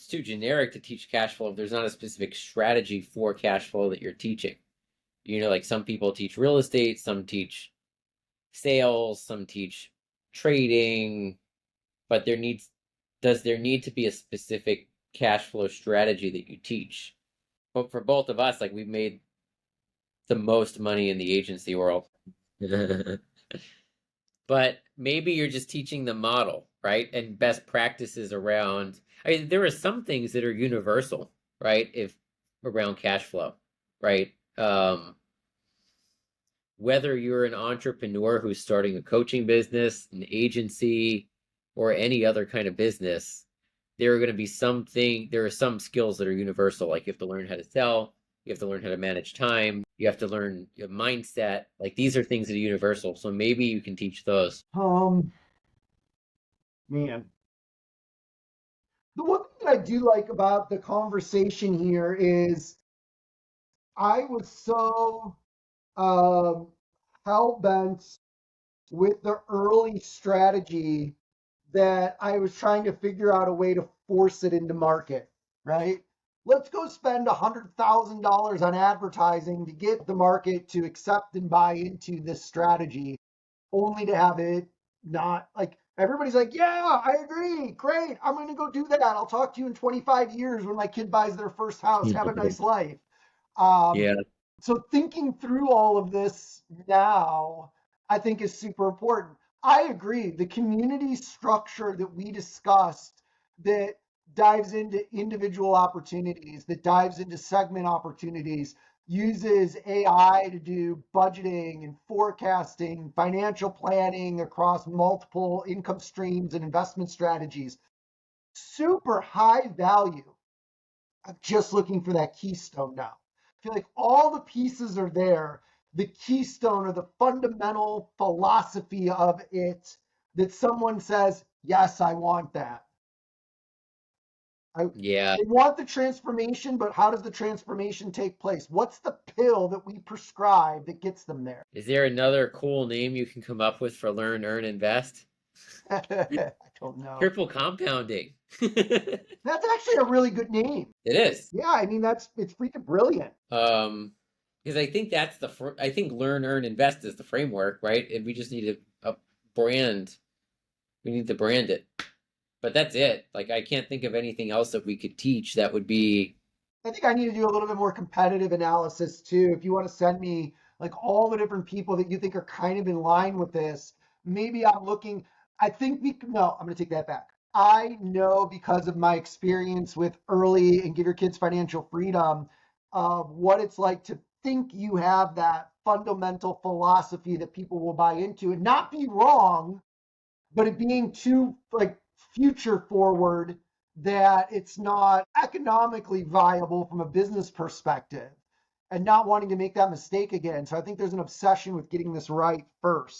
too generic to teach cash flow if there's not a specific strategy for cash flow that you're teaching. Like some people teach real estate, some teach sales, some teach trading, but does there need to be a specific cash flow strategy that you teach? But for both of us, like we've made the most money in the agency world. But maybe you're just teaching the model, right? And best practices around. I mean, there are some things that are universal, right? If around cash flow, right? Whether you're an entrepreneur who's starting a coaching business, an agency, or any other kind of business, there are going to be there are some skills that are universal. Like you have to learn how to sell, you have to learn how to manage time, you have to learn your mindset. Like these are things that are universal. So maybe you can teach those. Man, the one thing that I do like about the conversation here is I was so um, hell bent with the early strategy that I was trying to figure out a way to force it into market, right? Let's go spend $100,000 on advertising to get the market to accept and buy into this strategy, only to have it not like everybody's like, yeah, I agree. Great. I'm going to go do that. I'll talk to you in 25 years when my kid buys their first house. Have a nice life. Um, Yeah. so thinking through all of this now, I think is super important. I agree. The community structure that we discussed that dives into individual opportunities, that dives into segment opportunities, uses AI to do budgeting and forecasting, financial planning across multiple income streams and investment strategies. Super high value. I'm just looking for that keystone now. I feel like all the pieces are there. The keystone or the fundamental philosophy of it that someone says, yes, I want that. Yeah. They want the transformation, but how does the transformation take place? What's the pill that we prescribe that gets them there? Is there another cool name you can come up with for learn, earn, invest? I don't know. Triple compounding. It That's actually a really good name. is. Yeah, I mean it's freaking brilliant. Because I think I think learn, earn, invest is the framework, right? And we just need a brand. We need to brand it. But that's it. Like I can't think of anything else that we could teach that would be. I think I need to do a little bit more competitive analysis too. If you want to send me like all the different people that you think are kind of in line with this, maybe I'm looking. I think no, I'm going to take that back. I know because of my experience with early and give your kids financial freedom, what it's like to think you have that fundamental philosophy that people will buy into and not be wrong, but it being too like future forward that it's not economically viable from a business perspective and not wanting to make that mistake again. So I think there's an obsession with getting this right first.